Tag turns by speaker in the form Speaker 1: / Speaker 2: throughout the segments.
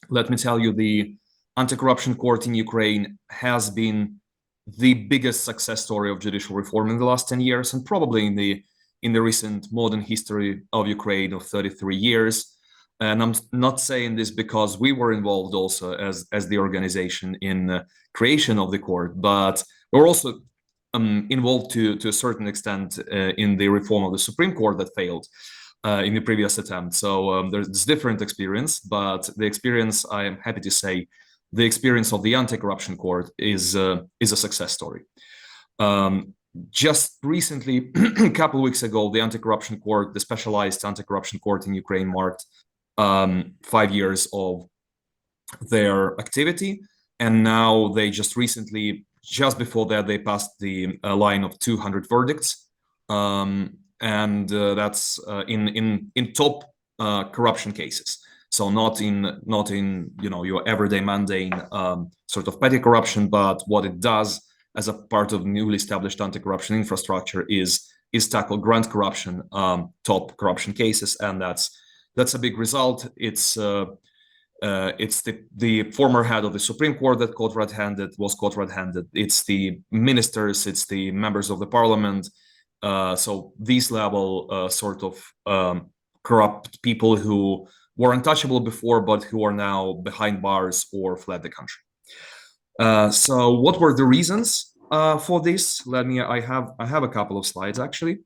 Speaker 1: let me tell you, the anti-corruption court in Ukraine has been the biggest success story of judicial reform in the last 10 years, and probably in the recent modern history of Ukraine of 33 years. And I'm not saying this because we were involved also as the organization in creation of the court, but we're also involved to a certain extent in the reform of the Supreme Court that failed in the previous attempt. So there's different experience, but the experience, I am happy to say, the experience of the anti-corruption court is a success story. Just recently, a couple of weeks ago, the anti-corruption court, the specialized anti-corruption court in Ukraine, marked 5 years of their activity, and now they just recently, just before that, they passed the line of 200 verdicts, and that's in top corruption cases. So not in your everyday mundane sort of petty corruption, but what it does as a part of newly established anti-corruption infrastructure is tackle grand corruption, top corruption cases, and that's a big result. It's the former head of the Supreme Court that was caught red-handed. It's the ministers, it's the members of the parliament. So these level sort of corrupt people who were untouchable before, but who are now behind bars or fled the country. So what were the reasons for this? I have a couple of slides actually.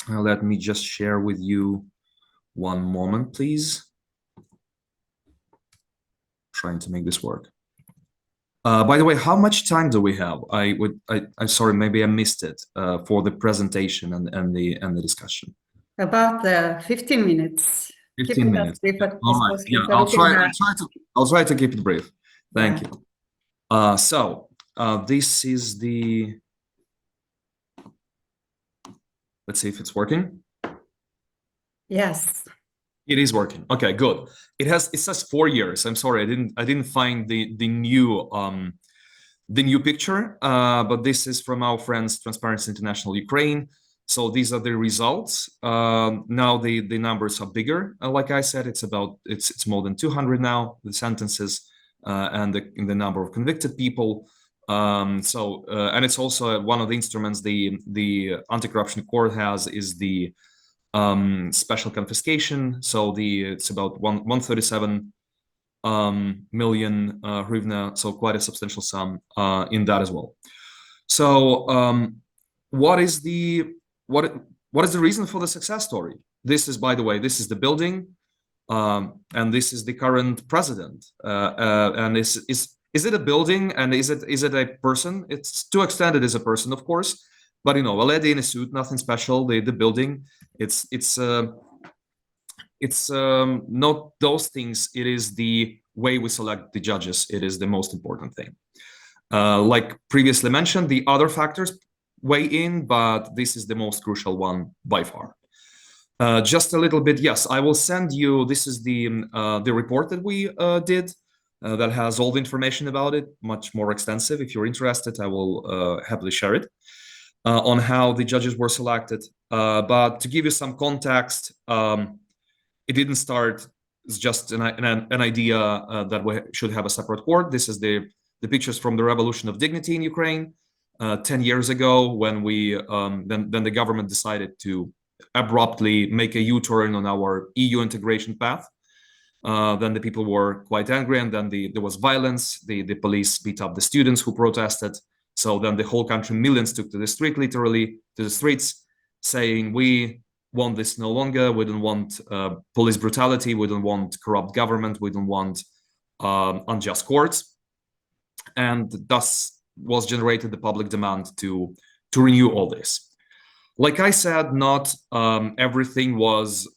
Speaker 1: Let me just share with you. One moment, please. Trying to make this work. By the way, how much time do we have? I'm sorry, maybe I missed it for the presentation and the discussion.
Speaker 2: About 15 minutes.
Speaker 1: 15 minutes. All right. Yeah, I'll try to keep it brief. Thank you. So this is the. Let's see if it's working.
Speaker 2: Yes.
Speaker 1: It is working. Okay, good. It says 4 years. I'm sorry, I didn't find the new picture, but this is from our friends Transparency International Ukraine. So these are the results. Now the numbers are bigger. Like I said, it's more than 200 now, the sentences and the number of convicted people. And it's also one of the instruments the anti-corruption court has is the special confiscation. So it's about 137 million hryvnia, so quite a substantial sum in that as well. So what is the reason for the success story? This is, by the way, this is the building, and this is the current president. And is it a building, and is it a person? It's to extent it is a person, of course. But a lady in a suit, nothing special. The building, it's not those things. It is the way we select the judges. It is the most important thing. Like previously mentioned, the other factors weigh in, but this is the most crucial one by far. Just a little bit. Yes, I will send you. This is the report that we did. That has all the information about it, much more extensive. If you're interested, I will happily share it. On how the judges were selected. But to give you some context, it didn't start as just an idea that we should have a separate court. This is the pictures from the Revolution of Dignity in Ukraine 10 years ago, when then the government decided to abruptly make a U-turn on our EU integration path. Then the people were quite angry, and then there was violence. The police beat up the students who protested. So then the whole country, millions took to the street, literally to the streets, saying, we want this no longer. We don't want police brutality. We don't want corrupt government. We don't want unjust courts. And thus was generated the public demand to renew all this. Like I said, not everything was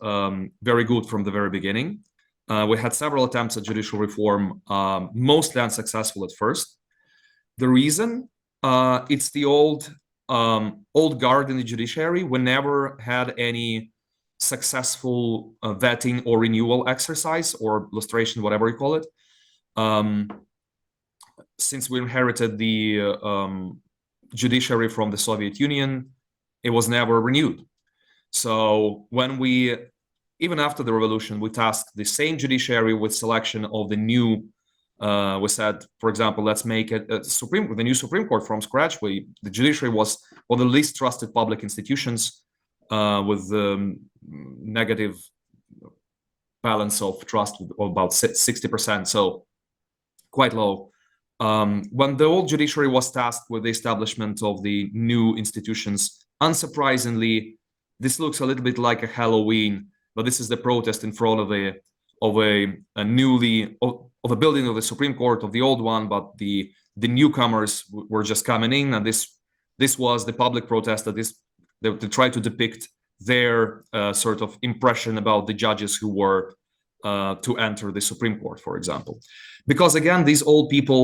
Speaker 1: very good from the very beginning. We had several attempts at judicial reform, mostly unsuccessful at first. The reason, it's the old guard in the judiciary. We never had any successful vetting or renewal exercise or lustration, whatever you call it. Since we inherited the judiciary from the Soviet Union, it was never renewed. So when we even after the revolution, we tasked the same judiciary with selection of the new. We said, for example, let's make the new Supreme Court from scratch. The judiciary was one of the least trusted public institutions with negative balance of trust of about 60%, so quite low. When the old judiciary was tasked with the establishment of the new institutions, unsurprisingly, this looks a little bit like a Halloween, but this is the protest in front of a building of the Supreme Court of the old one, but the newcomers were just coming in, and this was the public protest that they tried to depict their sort of impression about the judges who were to enter the Supreme Court, for example. Because again, these old people,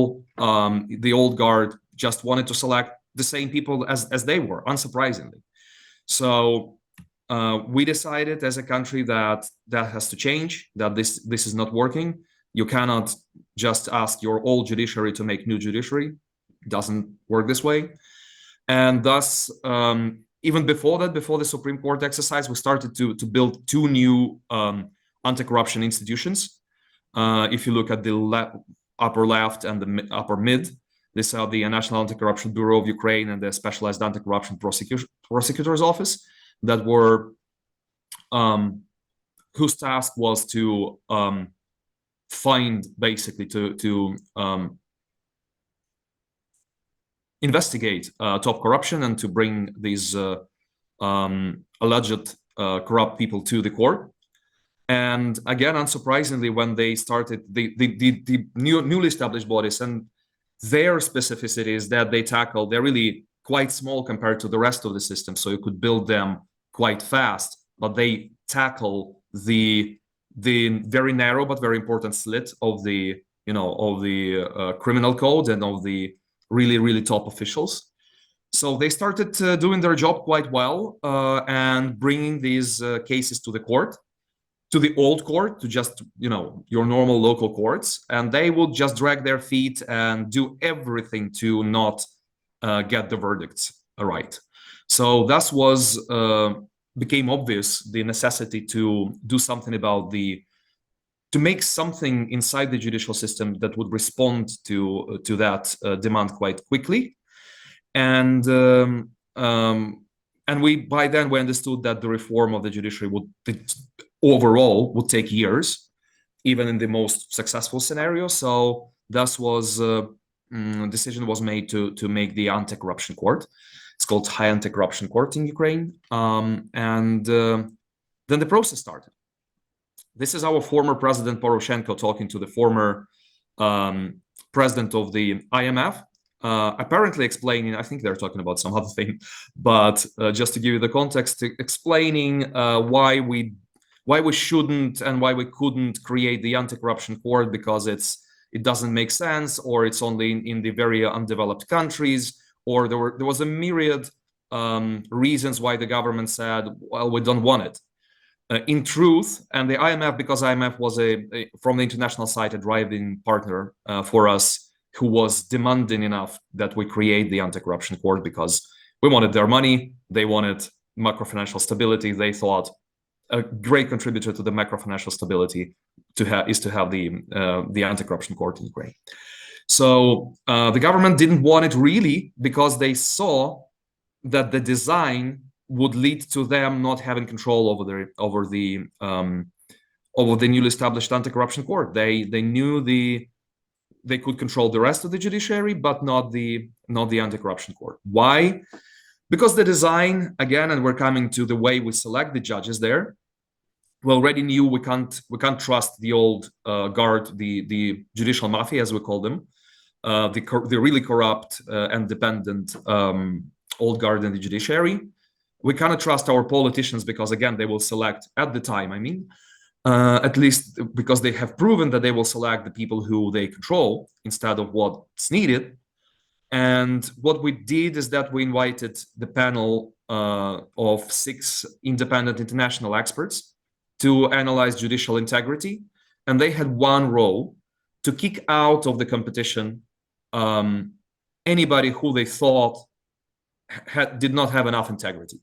Speaker 1: the old guard, just wanted to select the same people as they were, unsurprisingly. So we decided as a country that has to change, that this is not working. You cannot just ask your old judiciary to make new judiciary. It doesn't work this way. And thus, even before that, before the Supreme Court exercise, we started to build two new anti-corruption institutions. If you look at the upper left and the upper mid, these are the National Anti-Corruption Bureau of Ukraine and the Specialized Anti-Corruption Prosecutor's Office, that were whose task was to find, basically, to investigate top corruption and to bring these alleged corrupt people to the court. And again, unsurprisingly, when they started the newly established bodies, and their specificity is that they're really quite small compared to the rest of the system, so you could build them quite fast, but they tackle the very narrow but very important slit of the criminal code and of the really top officials. So they started doing their job quite well and bringing these cases to the court, to the old court, to just your normal local courts, and they would just drag their feet and do everything to not get the verdicts right. So thus became obvious the necessity to do something about to make something inside the judicial system that would respond to that demand quite quickly. And by then we understood that the reform of the judiciary overall would take years, even in the most successful scenario. So thus decision was made to make the anti-corruption court. It's called High Anti-Corruption Court in Ukraine. And then the process started. This is our former president Poroshenko talking to the former president of the IMF, apparently explaining, I think they're talking about some other thing, but just to give you the context, explaining why we shouldn't and why we couldn't create the anti-corruption court, because it doesn't make sense, or it's only in the very undeveloped countries, or there was a myriad reasons why the government said, well, we don't want it. In truth, and the IMF, because IMF was from the international side, a driving partner for us, who was demanding enough that we create the anti-corruption court, because we wanted their money, they wanted macro-financial stability. They thought a great contributor to the macro-financial stability is to have the anti-corruption court in Ukraine. So the government didn't want it really, because they saw that the design would lead to them not having control over the newly established anti-corruption court. They knew they could control the rest of the judiciary, but not the anti-corruption court. Why? Because the design, again, and we're coming to the way we select the judges there, we already knew we can't trust the old guard, the judicial mafia, as we call them, the really corrupt and dependent old guard in the judiciary. We cannot trust our politicians, because again, they will select at the time, at least because they have proven that they will select the people who they control instead of what's needed. And what we did is that we invited the panel of 6 independent international experts to analyze judicial integrity. And they had one role: to kick out of the competition anybody who they thought did not have enough integrity.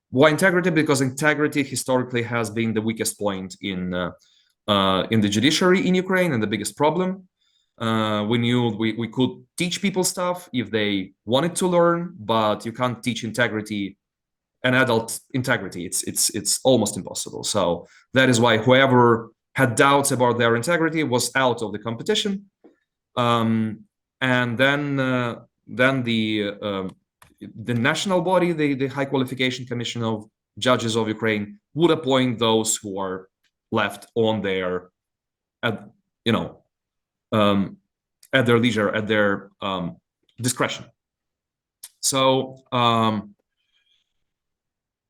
Speaker 1: Why integrity? Because integrity historically has been the weakest point in the judiciary in Ukraine, and the biggest problem. We knew we could teach people stuff if they wanted to learn, but you can't teach integrity, an adult integrity. It's almost impossible. So that is why whoever had doubts about their integrity was out of the competition. And then the national body, the High Qualification Commission of Judges of Ukraine, would appoint those who are left on their, at their leisure, at their discretion. So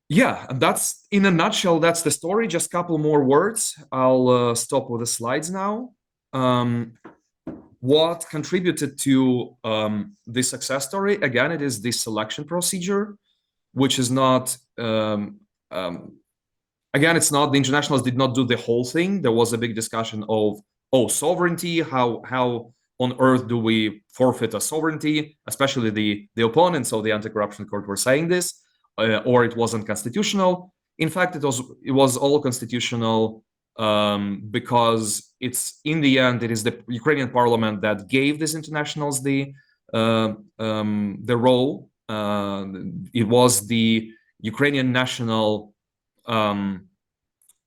Speaker 1: yeah, and that's, in a nutshell, that's the story. Just a couple more words. I'll stop with the slides now. What contributed to this success story? Again, it is the selection procedure, which is not, again, it's not, the internationals did not do the whole thing. There was a big discussion of, sovereignty, how on earth do we forfeit a sovereignty, especially the opponents of the anti-corruption court were saying this, or it wasn't constitutional. In fact, it was all constitutional, because it's, in the end, it is the Ukrainian parliament that gave these internationals the role. It was the Ukrainian national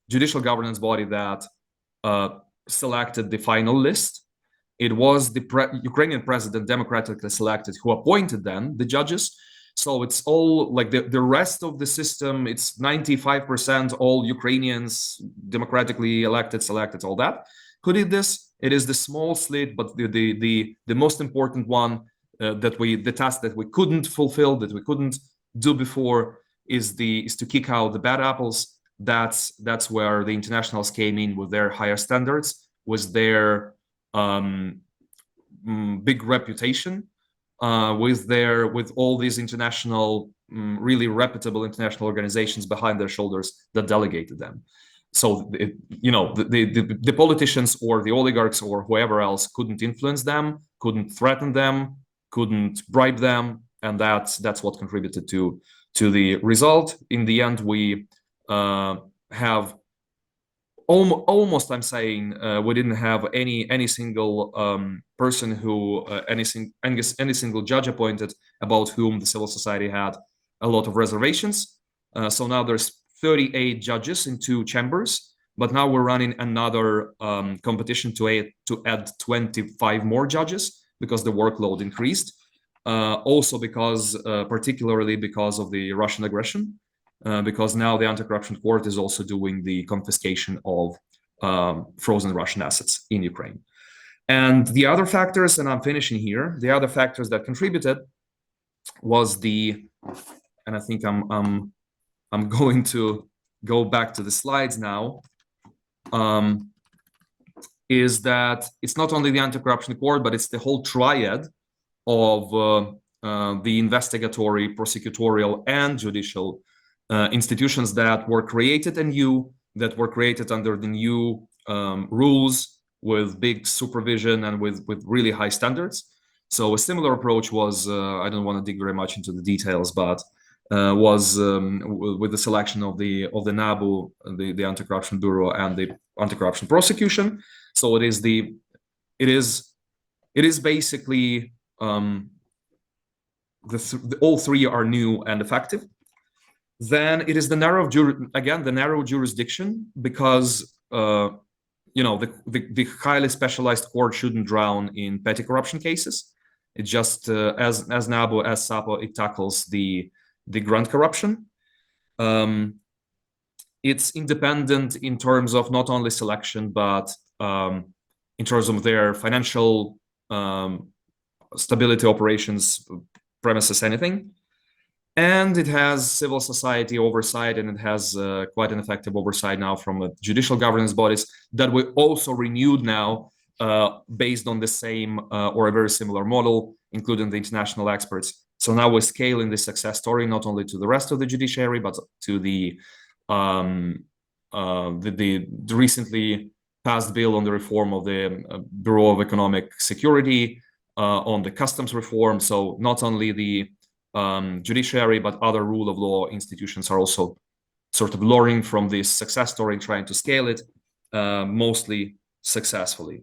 Speaker 1: judicial governance body that selected the final list. It was the Ukrainian president, democratically selected, who appointed then the judges. So it's all like the rest of the system, it's 95% all Ukrainians, democratically elected, selected, all that, who did this. It is the small slit, but the most important one, the task that we couldn't fulfill, that we couldn't do before, is to kick out the bad apples. That's where the internationals came in with their higher standards, with their big reputation, with all these international, really reputable international organizations behind their shoulders that delegated them. So the politicians or the oligarchs or whoever else couldn't influence them, couldn't threaten them, couldn't bribe them, and that's what contributed to the result. In the end, we have almost, I'm saying, we didn't have any single person who, any single judge appointed about whom the civil society had a lot of reservations. So now there's 38 judges in 2 chambers, but now we're running another competition to add 25 more judges, because the workload increased. Also because, particularly because of the Russian aggression. Because now the anti-corruption court is also doing the confiscation of frozen Russian assets in Ukraine. And the other factors, and I'm finishing here, the other factors that contributed was and I think I'm going to go back to the slides now, is that it's not only the anti-corruption court, but it's the whole triad of the investigatory, prosecutorial, and judicial institutions that were created anew, that were created under the new rules, with big supervision and with really high standards. So a similar approach was, I don't want to dig very much into the details, but was with the selection of the NABU, the Anti-Corruption Bureau, and the Anti-Corruption Prosecution. So it is basically all 3 are new and effective. Then it is the narrow jurisdiction, because the highly specialized court shouldn't drown in petty corruption cases. It just as NABU, as SAPO, it tackles the grand corruption. It's independent in terms of not only selection, but in terms of their financial stability, operations, premises, anything. And it has civil society oversight, and it has quite an effective oversight now from judicial governance bodies that we also renewed now, based on the same or a very similar model, including the international experts. So now we're scaling this success story not only to the rest of the judiciary, but to the recently passed bill on the reform of the Bureau of Economic Security, on the customs reform. So not only the judiciary, but other rule of law institutions are also sort of learning from this success story and trying to scale it, mostly successfully.